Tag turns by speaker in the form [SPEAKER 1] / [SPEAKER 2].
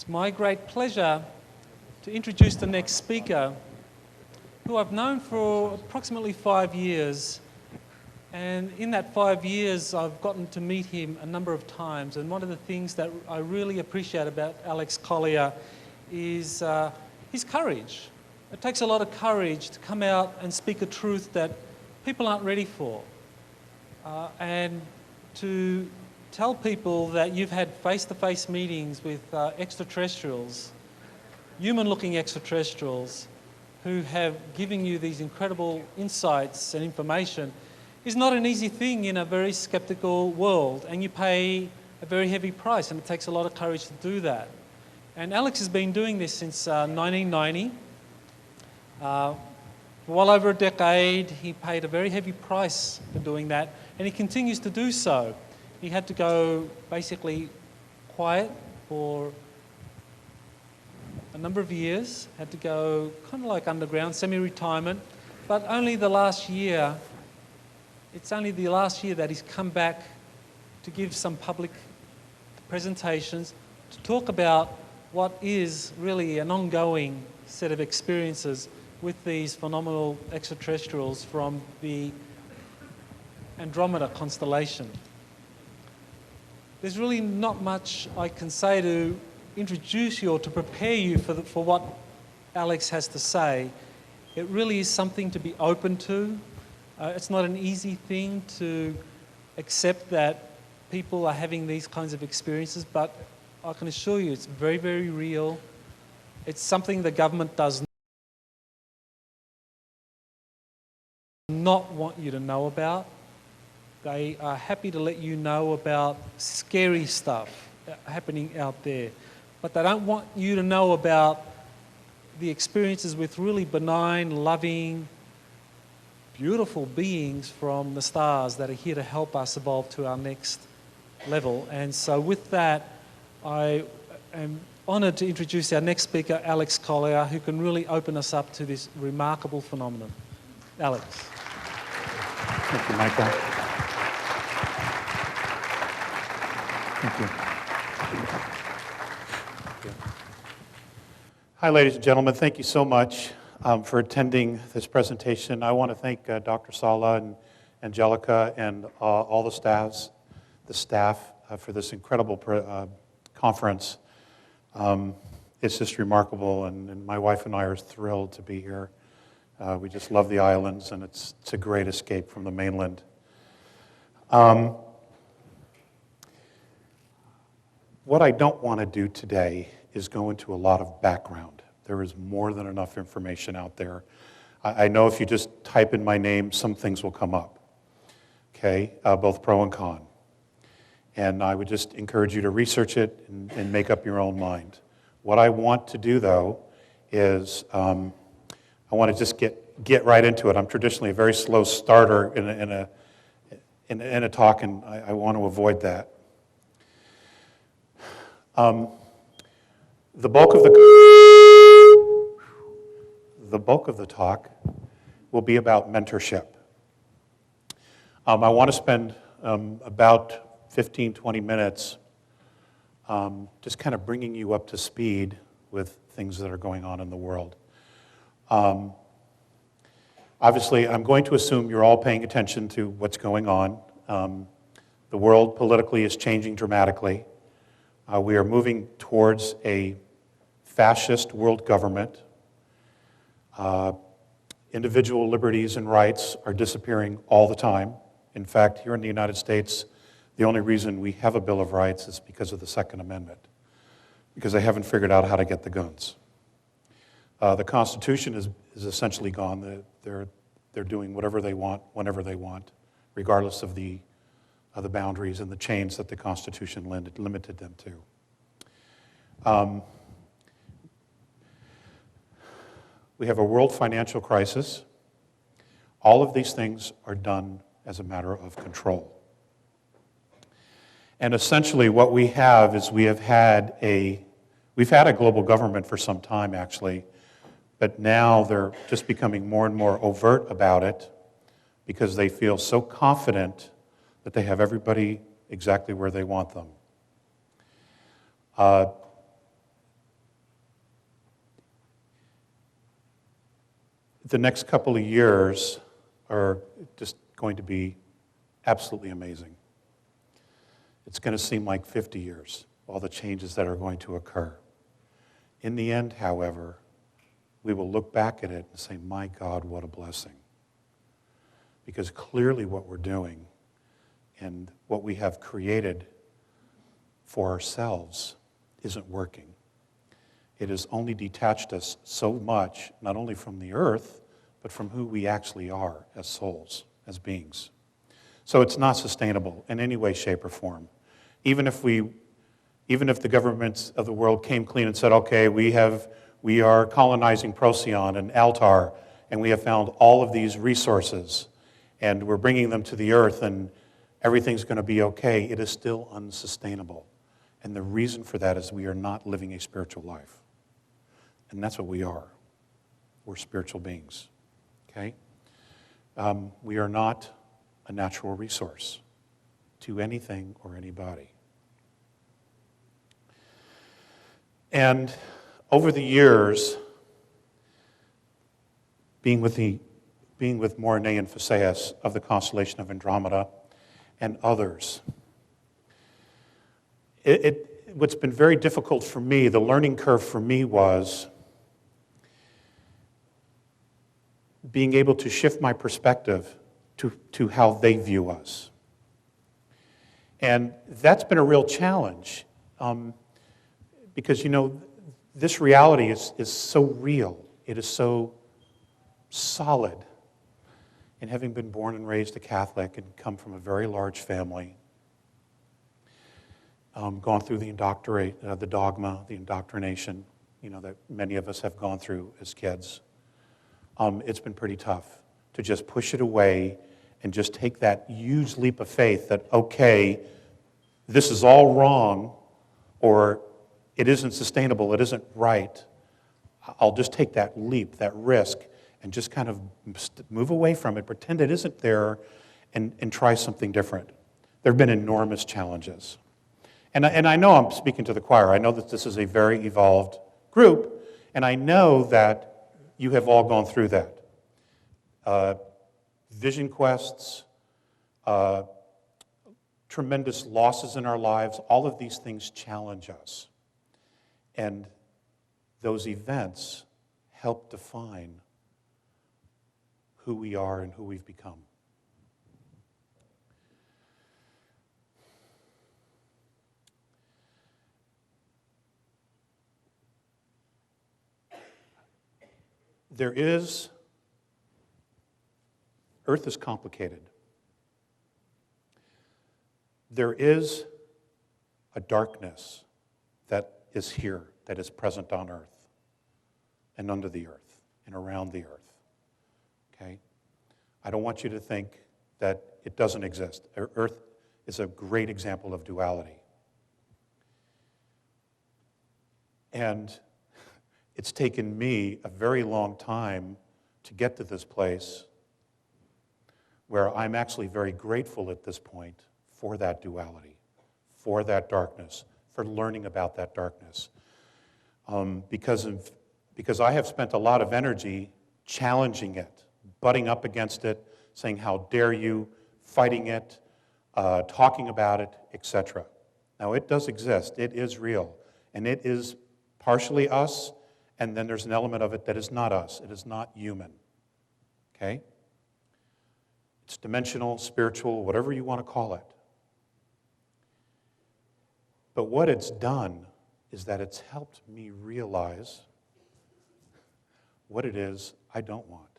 [SPEAKER 1] It's my great pleasure to introduce the next speaker, who I've known for approximately 5 years. And in that 5 years, I've gotten to meet him a number of times. And one of the things that I really appreciate about Alex Collier is his courage. It takes a lot of courage to come out and speak a truth that people aren't ready for. And to tell people that you've had face-to-face meetings with extraterrestrials, human-looking extraterrestrials, who have given you these incredible insights and information is not an easy thing in a very skeptical world, and you pay a very heavy price, and it takes a lot of courage to do that. And Alex has been doing this since 1990. For well over a decade, he paid a very heavy price for doing that, and he continues to do so. He had to go basically quiet for a number of years, had to go kind of like underground, semi-retirement, but only the last year, it's only the last year that he's come back to give some public presentations to talk about what is really an ongoing set of experiences with these phenomenal extraterrestrials from the Andromeda constellation. There's really not much I can say to introduce you or to prepare you for what Alex has to say. It really is something to be open to. It's not an easy thing to accept that people are having these kinds of experiences, but I can assure you it's very, very real. It's something the government does not want you to know about. They are happy to let you know about scary stuff happening out there, but they don't want you to know about the experiences with really benign, loving, beautiful beings from the stars that are here to help us evolve to our next level. And so with that, I am honoured to introduce our next speaker, Alex Collier, who can really open us up to this remarkable phenomenon. Alex.
[SPEAKER 2] Thank you, Michael. Thank you. Hi, ladies and gentlemen. Thank you so much for attending this presentation. I want to thank Dr. Sala and Angelica and all the staff for this incredible conference. It's just remarkable, and my wife and I are thrilled to be here. We just love the islands, and it's a great escape from the mainland. What I don't want to do today is go into a lot of background. There is more than enough information out there. I know if you just type in my name, some things will come up, okay, both pro and con. And I would just encourage you to research it and make up your own mind. What I want to do, though, is I want to just get right into it. I'm traditionally a very slow starter in a talk, and I want to avoid that. The bulk of the talk will be about mentorship. I want to spend about 15, 20 minutes just kind of bringing you up to speed with things that are going on in the world. Obviously, I'm going to assume you're all paying attention to what's going on. The world politically is changing dramatically. We are moving towards a fascist world government. Individual liberties and rights are disappearing all the time. In fact, here in the United States, the only reason we have a Bill of Rights is because of the Second Amendment, because they haven't figured out how to get the guns. The Constitution is essentially gone. They're doing whatever they want, whenever they want, regardless of the boundaries and the chains that the Constitution limited them to. We have a world financial crisis. All of these things are done as a matter of control. And essentially what we have is we've had a global government for some time, actually, but now they're just becoming more and more overt about it because they feel so confident that they have everybody exactly where they want them. the next couple of years are just going to be absolutely amazing. It's going to seem like 50 years, all the changes that are going to occur. In the end, however, we will look back at it and say, my God, what a blessing. Because clearly what we're doing and what we have created for ourselves isn't working. It has only detached us so much, not only from the earth, but from who we actually are as souls, as beings. So it's not sustainable in any way, shape, or form. Even if the governments of the world came clean and said, okay, we are colonizing Procyon and Altar, and we have found all of these resources, and we're bringing them to the earth, and everything's going to be okay, it is still unsustainable. And the reason for that is we are not living a spiritual life. And that's what we are. We're spiritual beings. Okay? We are not a natural resource to anything or anybody. And over the years, being with Morine and Phaseus of the constellation of Andromeda and others, what's been very difficult for me, the learning curve for me was being able to shift my perspective to how they view us. And that's been a real challenge because, this reality is so real. It is so solid. And having been born and raised a Catholic and come from a very large family, gone through the dogma, the indoctrination, that many of us have gone through as kids, it's been pretty tough to just push it away and just take that huge leap of faith that, okay, this is all wrong, or it isn't sustainable, it isn't right. I'll just take that leap, that risk, and just kind of move away from it, pretend it isn't there, and try something different. There have been enormous challenges. And I know I'm speaking to the choir. I know that this is a very evolved group, and I know that you have all gone through that. Vision quests, tremendous losses in our lives, all of these things challenge us. And those events help define who we are and who we've become. Earth is complicated. There is a darkness that is here, that is present on earth and under the earth and around the earth. Okay? I don't want you to think that it doesn't exist. Earth is a great example of duality. And it's taken me a very long time to get to this place where I'm actually very grateful at this point for that duality, for that darkness, for learning about that darkness. Because I have spent a lot of energy challenging it, butting up against it, saying, how dare you, fighting it, talking about it, etc. Now, it does exist. It is real. And it is partially us, and then there's an element of it that is not us. It is not human. Okay? It's dimensional, spiritual, whatever you want to call it. But what it's done is that it's helped me realize what it is I don't want.